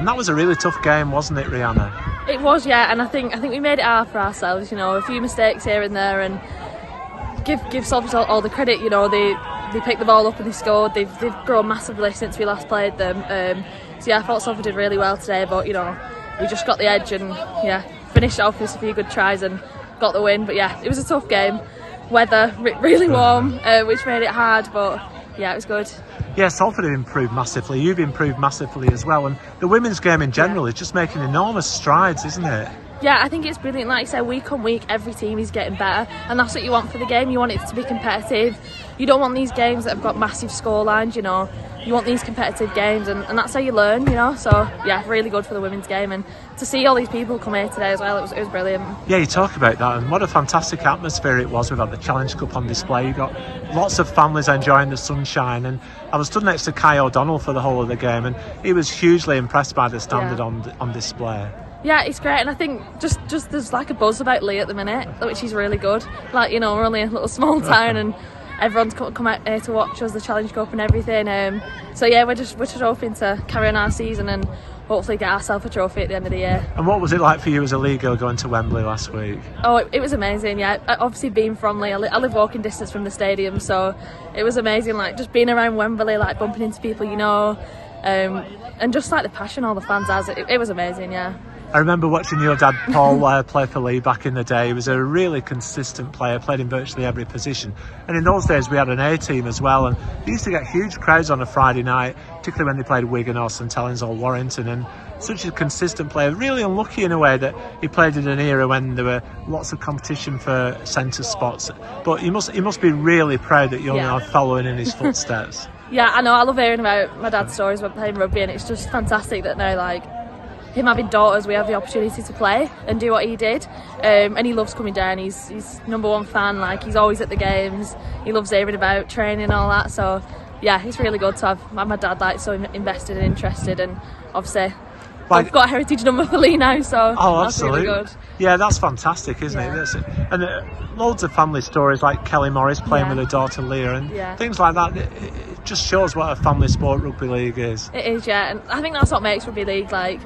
And that was a really tough game, wasn't it, Rhianna? It was, yeah, and I think we made it hard for ourselves. A few mistakes here and there, and give Salford all the credit. They picked the ball up and they scored. They've grown massively since we last played them. So yeah, I thought Salford did really well today, but we just got the edge and finished off with a few good tries and got the win. But yeah, it was a tough game. Weather really warm, which made it hard, but yeah, it was good. Yeah, Salford have improved massively. You've improved massively as well, and the women's game in general is just making enormous strides, isn't it? Yeah, I think it's brilliant. Like I said, week on week, every team is getting better, and that's what you want for the game. You want it to be competitive. You don't want these games that have got massive scorelines. You want these competitive games, and that's how you learn. So yeah, really good for the women's game, and to see all these people come here today as well, it was brilliant. Yeah, you talk about that, and what a fantastic atmosphere it was. We've had the Challenge Cup on display. You got lots of families enjoying the sunshine, and I was stood next to Kai O'Donnell for the whole of the game, and he was hugely impressed by the standard on display. Yeah, it's great, and I think just there's like a buzz about Lee at the minute, which is really good. Like, we're only a little small town, and everyone's come out here to watch us, the Challenge Cup and everything. So yeah, we're just hoping to carry on our season and hopefully get ourselves a trophy at the end of the year. And what was it like for you as a league girl going to Wembley last week? Oh, it was amazing. Yeah, obviously being from Lee, I live walking distance from the stadium, so it was amazing. Like just being around Wembley, like bumping into people, and just like the passion all the fans has. It was amazing. Yeah. I remember watching your dad Paul play for Lee back in the day. He was a really consistent player, played in virtually every position. And in those days we had an A team as well, and they used to get huge crowds on a Friday night, particularly when they played Wigan or St Helens or Warrington. And such a consistent player, really unlucky in a way that he played in an era when there were lots of competition for centre spots. But he must be really proud that you're now following in his footsteps. Yeah, I know. I love hearing about my dad's stories about playing rugby, and it's just fantastic that now, like, him having daughters, we have the opportunity to play and do what he did, and he loves coming down. He's number one fan. Like, he's always at the games. He loves hearing about training and all that. So yeah, it's really good to have my dad like so invested and interested, and obviously I've got a heritage number for Lee now, so that's really good. Yeah, that's fantastic, isn't it? That's it. And loads of family stories like Kelly Morris playing with her daughter Leah and things like that. It just shows what a family sport rugby league is. It is, yeah, and I think that's what makes rugby league, like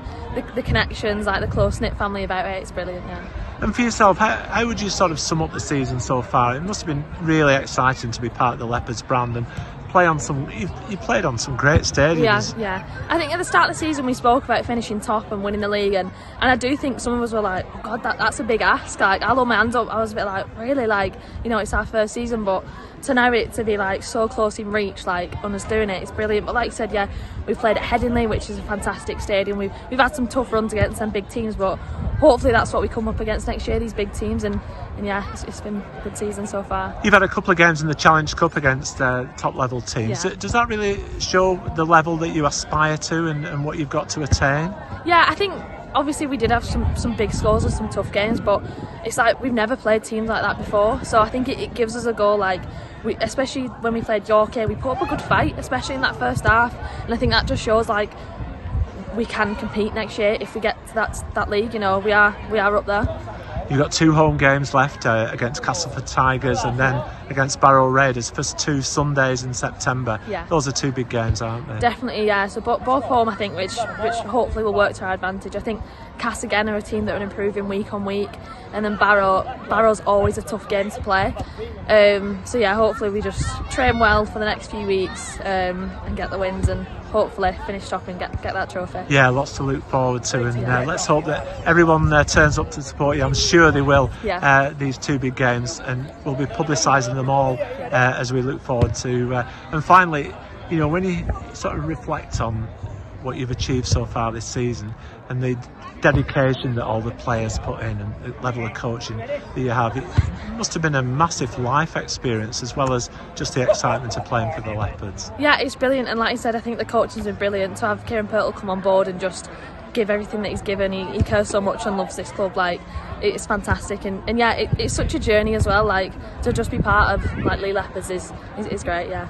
the connections, like the close-knit family about it. It's brilliant, yeah. And for yourself, how would you sort of sum up the season so far? It must have been really exciting to be part of the Leopards brand and play on some. You played on some great stadiums. Yeah. I think at the start of the season we spoke about finishing top and winning the league, and I do think some of us were like, oh God, that's a big ask. Like, I hold my hands up. I was a bit like, really, like, it's our first season, but to know it to be like so close in reach, like on us doing it, it's brilliant. But like you said, yeah, we've played at Headingley, which is a fantastic stadium. We've had some tough runs against some big teams, but hopefully that's what we come up against next year, these big teams, and yeah, it's been a good season so far. You've had a couple of games in the Challenge Cup against top level teams. Does that really show the level that you aspire to and what you've got to attain? Yeah, I think obviously we did have some big scores and some tough games, but it's like we've never played teams like that before, so I think it gives us a goal. Like, especially when we played York here, we put up a good fight, especially in that first half, and I think that just shows like we can compete next year if we get to that league. We are up there. You've got 2 home games left against Castleford Tigers and then against Barrow Raiders, first 2 Sundays in September. Yeah. Those are 2 big games, aren't they? Definitely, yeah. So both home, I think, which hopefully will work to our advantage. I think Cass again are a team that are improving week on week, and then Barrow's always a tough game to play. So yeah, hopefully we just train well for the next few weeks and get the wins and hopefully finish top and get that trophy. Yeah, lots to look forward to, and let's hope that everyone turns up to support you. I'm sure they will. These 2 big games, and we'll be publicising them all as we look forward to. And finally, when you sort of reflect on what you've achieved so far this season and the dedication that all the players put in and the level of coaching that you have, it must have been a massive life experience as well as just the excitement of playing for the Leopards. Yeah, it's brilliant, and like I said, I think the coaching's been brilliant. To have Kieran Purtle come on board and just give everything that he's given, he cares so much and loves this club. Like, it's fantastic, and yeah, it's such a journey as well. Like, to just be part of like Lee Leopards is great. Yeah.